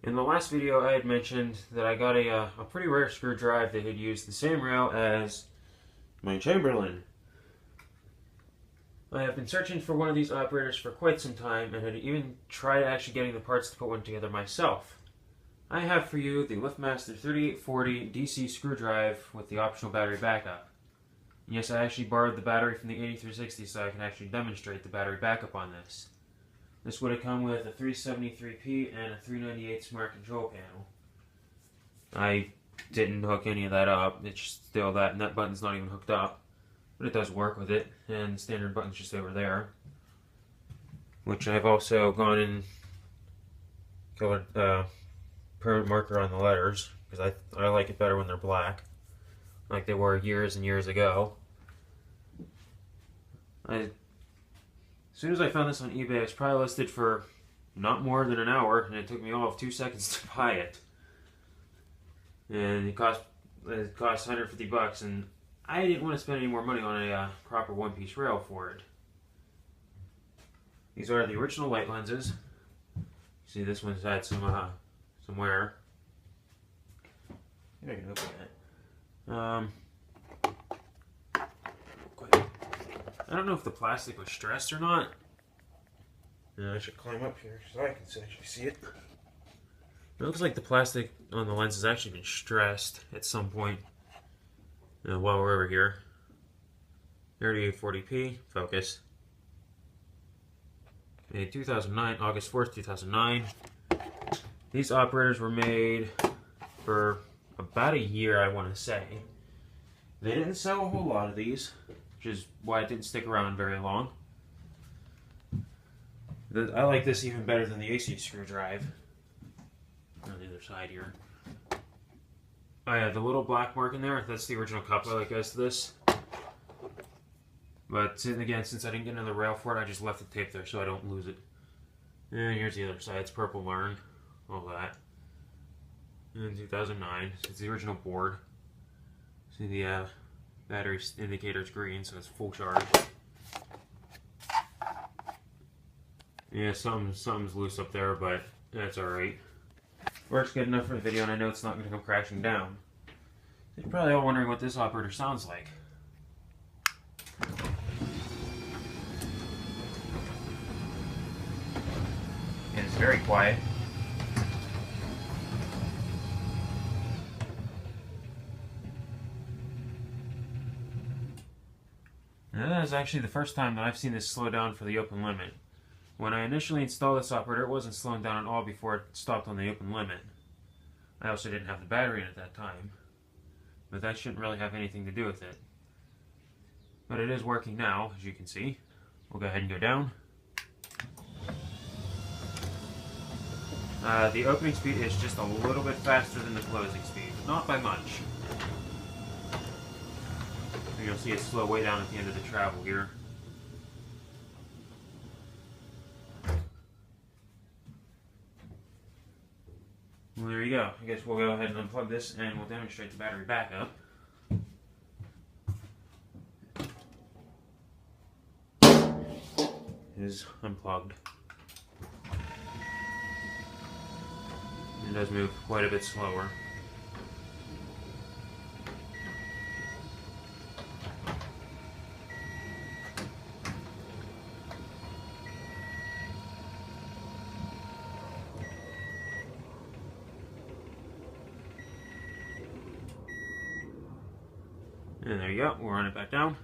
In the last video, I had mentioned that I got a pretty rare screw drive that had used the same rail as my Chamberlain. I have been searching for one of these operators for quite some time and had even tried actually getting the parts to put one together myself. I have for you the LiftMaster 3840 DC screw drive with the optional battery backup. And yes, I actually borrowed the battery from the 8360 so I can actually demonstrate the battery backup on this. This would have come with a 373p and a 398 smart control panel. I didn't hook any of that up. It's still that, and that button's not even hooked up. But it does work with it, and the standard button's just over there. Which I've also gone and colored permanent marker on the letters, because I like it better when they're black, like they were years and years ago. As soon as I found this on eBay, it was probably listed for not more than an hour, and it took me all of 2 seconds to buy it. And it cost $150, and I didn't want to spend any more money on a proper one-piece rail for it. These are the original light lenses. You see, this one's had some wear. Maybe I can open it. I don't know if the plastic was stressed or not. I should climb up here so I can actually see it. It looks like the plastic on the lens has actually been stressed at some point while we're over here. 3840p, focus. Made 2009, August 4th, 2009. These operators were made for about a year, I want to say. They didn't sell a whole lot of these, which is why it didn't stick around very long. I like this even better than the AC screw drive. On the other side here. I have the little black mark in there. That's the original coupler that goes to this. But again, since I didn't get another rail for it, I just left the tape there so I don't lose it. And here's the other side. It's purple learn. All that. In 2009. It's the original board. See the battery indicator's green, so it's full charge. Yeah, something's loose up there, but that's alright. Works good enough for the video, and I know it's not going to come crashing down. You're probably all wondering what this operator sounds like. And it's very quiet. Now, that is actually the first time that I've seen this slow down for the open limit. When I initially installed this operator, it wasn't slowing down at all before it stopped on the open limit. I also didn't have the battery in at that time, but that shouldn't really have anything to do with it. But it is working now, as you can see. We'll go ahead and go down. The opening speed is just a little bit faster than the closing speed, but not by much. And you'll see it slow way down at the end of the travel here. Well, there you go. I guess we'll go ahead and unplug this and we'll demonstrate the battery backup. It is unplugged. It does move quite a bit slower. And there you go, we'll run it back down.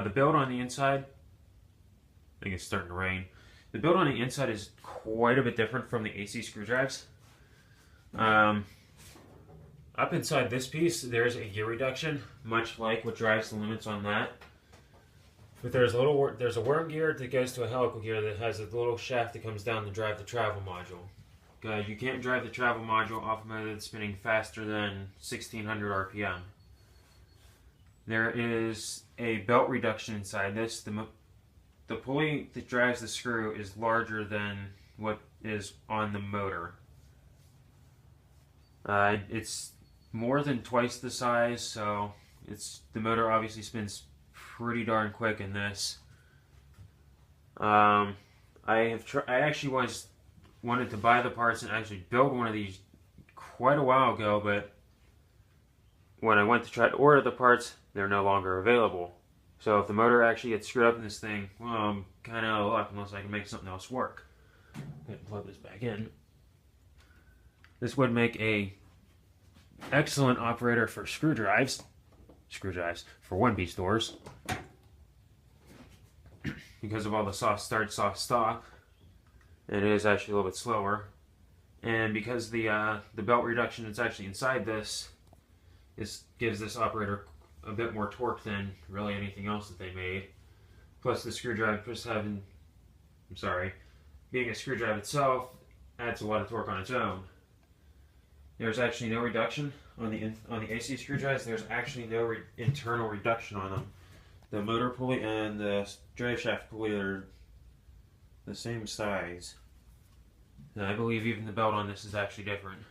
The build on the inside, I think it's starting to rain. The build on the inside is quite a bit different from the AC screw drives. Up inside this piece, there's a gear reduction, much like what drives the limits on that. But there's a worm gear that goes to a helical gear that has a little shaft that comes down to drive the travel module. You can't drive the travel module off a motor that's spinning faster than 1600 RPM. there is a belt reduction inside this. The pulley that drives the screw is larger than what is on the motor. It's more than twice the size, so the motor obviously spins pretty darn quick in this. I actually wanted to buy the parts and actually build one of these quite a while ago, but when I went to try to order the parts, they're no longer available. So if the motor actually gets screwed up in this thing, well, I'm kind of out of luck unless I can make something else work. Go ahead and plug this back in. This would make a excellent operator for screwdrives for one-piece doors, because of all the soft start, soft stop. It is actually a little bit slower, and because the belt reduction that's actually inside this gives this operator a bit more torque than really anything else that they made. Plus the screwdriver, being a screwdriver itself adds a lot of torque on its own. There's actually no reduction on the AC screwdrivers. There's actually no internal reduction on them. The motor pulley and the drive shaft pulley are the same size. And I believe even the belt on this is actually different.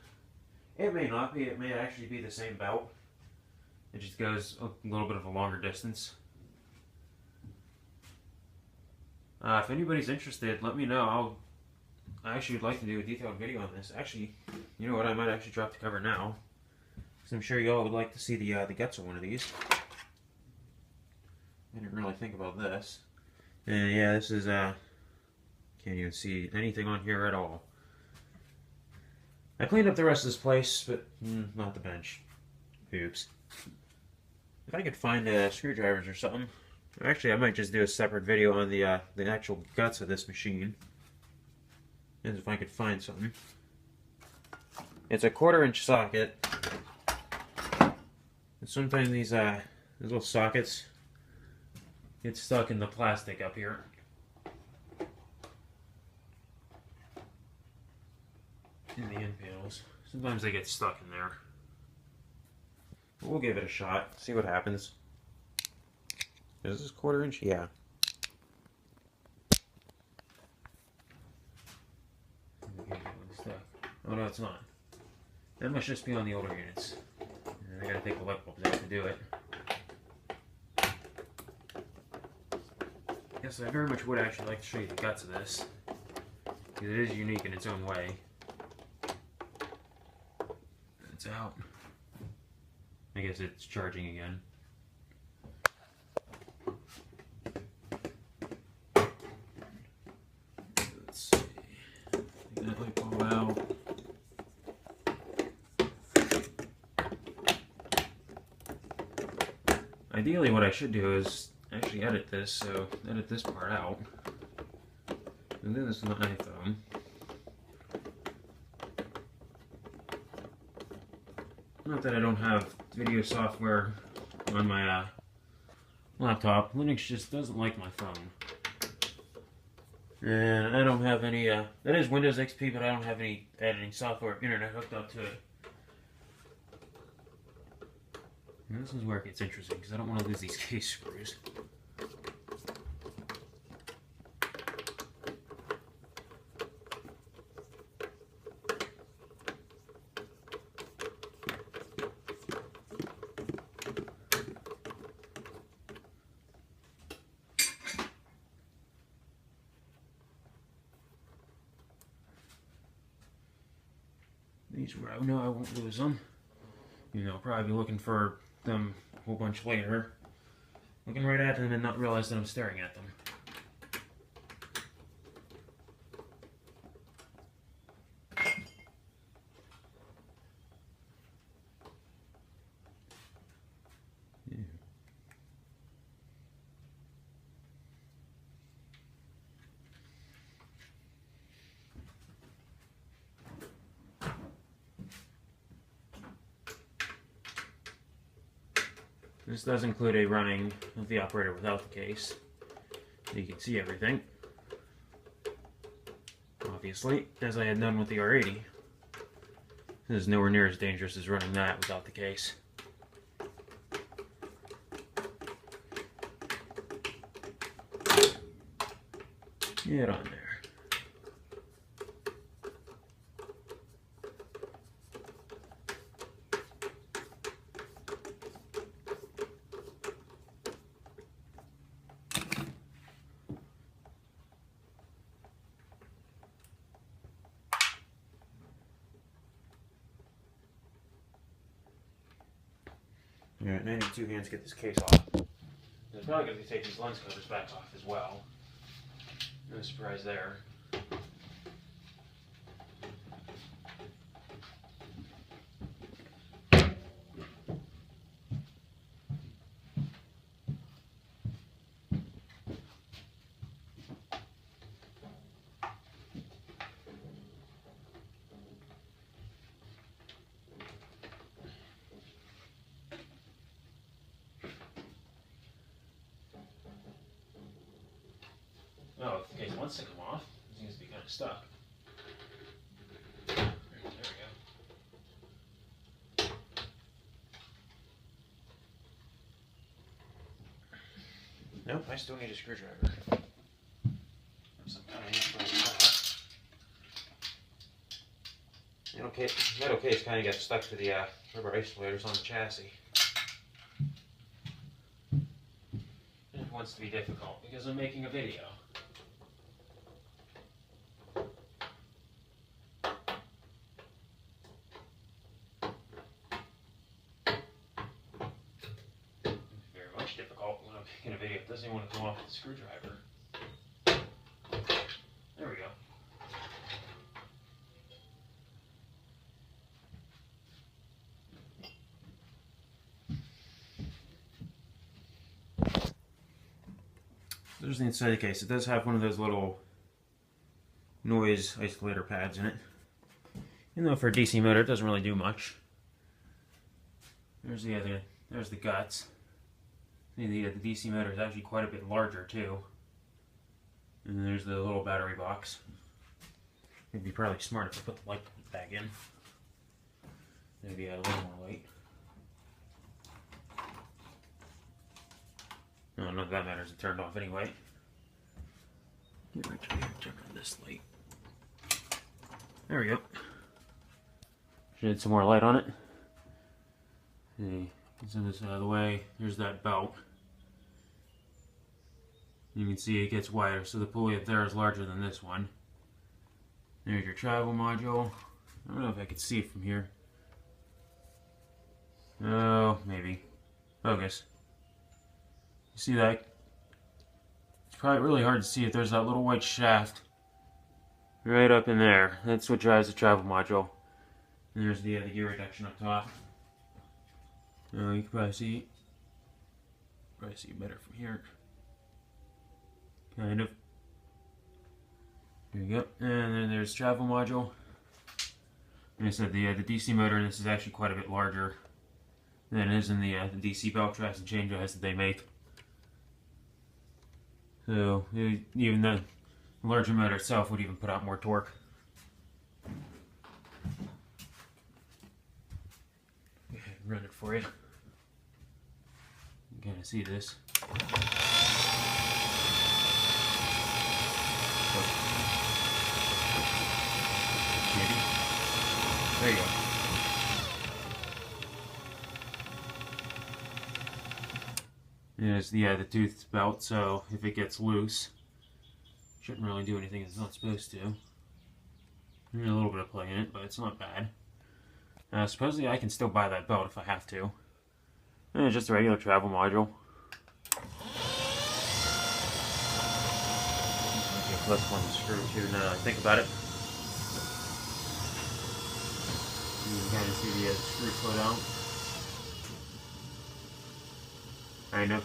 It may not be. It may actually be the same belt. It just goes a little bit of a longer distance. If anybody's interested, let me know. I actually would like to do a detailed video on this. Actually, you know what? I might actually drop the cover now, because I'm sure y'all would like to see the guts of one of these. I didn't really think about this. And yeah, this is can't even see anything on here at all. I cleaned up the rest of this place, but not the bench. Oops. If I could find screwdrivers or something. Actually, I might just do a separate video on the actual guts of this machine. As if I could find something. It's a 1/4-inch socket. And sometimes these little sockets get stuck in the plastic up here. In the end panels. Sometimes they get stuck in there. But we'll give it a shot, see what happens. Is this 1/4-inch? Yeah. Oh no, it's not. That must just be on the older units. And I gotta take the light bulbs out to do it. Yes, I very much would actually like to show you the guts of this, because it is unique in its own way. It's out. I guess it's charging again. Let's see. Take that light bulb out. Ideally, what I should do is actually edit this, so edit this part out. And do this on the iPhone. Not that I don't have video software on my laptop. Linux just doesn't like my phone. And I don't have any, that is Windows XP, but I don't have any editing software or internet hooked up to it. And this is where it gets interesting, because I don't want to lose these case screws. These where I know I won't lose them. You know, I'll probably be looking for them a whole bunch later. Looking right at them and not realize that I'm staring at them. Yeah. This does include a running of the operator without the case. You can see everything. Obviously, as I had done with the R80. This is nowhere near as dangerous as running that without the case. Get on there. Alright, and I need two hands to get this case off. I'm probably going to take these lens covers back off as well. No surprise there. Oh, the case wants to come off. It seems to be kind of stuck. There we go. Nope, I still need a screwdriver. Some kind of for that. Metal case kind of gets stuck to the rubber isolators on the chassis. And it wants to be difficult because I'm making a video. Difficult when I'm making a video. It doesn't even want to come off with the screwdriver. There we go. There's the inside of the case. It does have one of those little noise isolator pads in it. Even though for a DC motor it doesn't really do much. There's the guts. The DC motor is actually quite a bit larger too. And there's the little battery box. It'd be probably smart if I put the light back in. Maybe add a little more light. No, none of that matters. It turned off anyway. Get right to here, turn on this light. There we go. Should add some more light on it. Okay, let's send this out of the way. Here's that belt. You can see it gets wider, so the pulley up there is larger than this one. There's your travel module. I don't know if I can see it from here. Oh, maybe. Focus. You see that? It's probably really hard to see if there's that little white shaft right up in there. That's what drives the travel module. And there's the gear reduction up top. You can probably see better from here. Kind of. There you go. And then there's travel module. Like I said, the DC motor in this is actually quite a bit larger than it is in the DC belt tracks and chain drives that they make. So even the larger motor itself would even put out more torque. Go ahead and run it for you. You can kind of see this. Maybe. There you go. And it's the tooth belt, so if it gets loose, shouldn't really do anything it's not supposed to. There's a little bit of play in it, but it's not bad. Supposedly I can still buy that belt if I have to. And it's just a regular travel module. Plus one screw too, now that I think about it. You can kind of see the screw foot out. Kind of.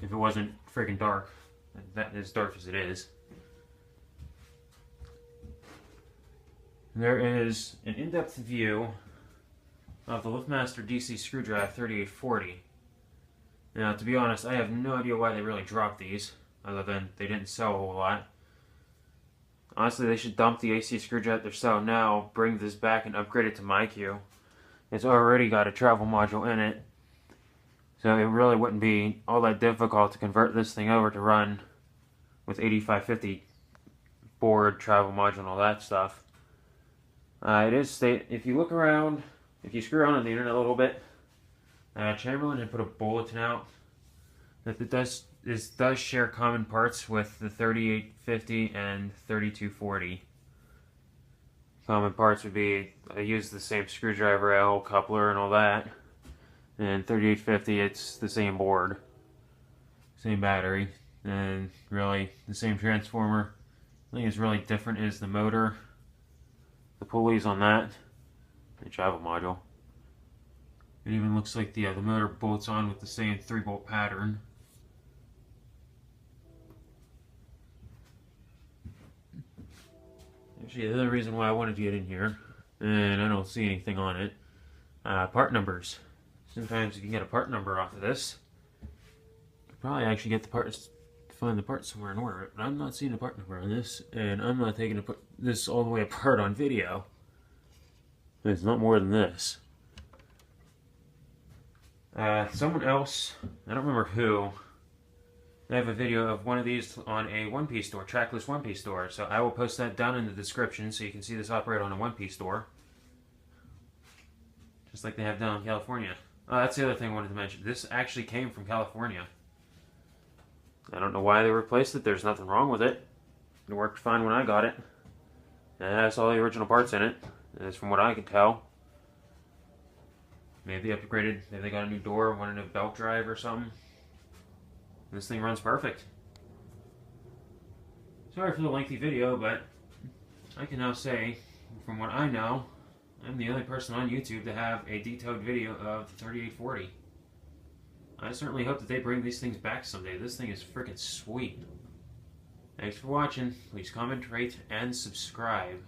If it wasn't freaking dark. That as dark as it is. There is an in-depth view of the LiftMaster DC screwdriver 3840. Now, to be honest, I have no idea why they really dropped these, other than they didn't sell a whole lot. Honestly, they should dump the AC screwdriver they're selling now, bring this back and upgrade it to MyQ. It's already got a travel module in it, so it really wouldn't be all that difficult to convert this thing over to run with 8550 board, travel module, and all that stuff. It is state, if you look around, if you screw around on the internet a little bit, Chamberlain had put a bulletin out that this does share common parts with the 3850 and 3240. Common parts would be, I use the same screwdriver, L, coupler, and all that. And 3850, it's the same board, same battery, and really the same transformer. The thing is really different is the motor, the pulleys on that, the travel module. It even looks like the motor bolts on with the same 3-bolt pattern. Actually, the other reason why I wanted to get in here, and I don't see anything on it, part numbers. Sometimes you can get a part number off of this. You could probably actually get the parts, find the part somewhere and order it, but I'm not seeing a part number on this, and I'm not taking to put this all the way apart on video. It's not more than this. Someone else, I don't remember who, I have a video of one of these on a one-piece store, trackless one-piece store, so I will post that down in the description so you can see this operate on a one-piece store. Just like they have down in California. That's the other thing I wanted to mention. This actually came from California. I don't know why they replaced it. There's nothing wrong with it. It worked fine when I got it. It has all the original parts in it, as from what I can tell. Maybe they upgraded, maybe they got a new door, wanted a belt drive or something. This thing runs perfect. Sorry for the lengthy video, but I can now say, from what I know, I'm the only person on YouTube to have a detailed video of the 3840. I certainly hope that they bring these things back someday. This thing is freaking sweet. Thanks for watching. Please comment, rate, and subscribe.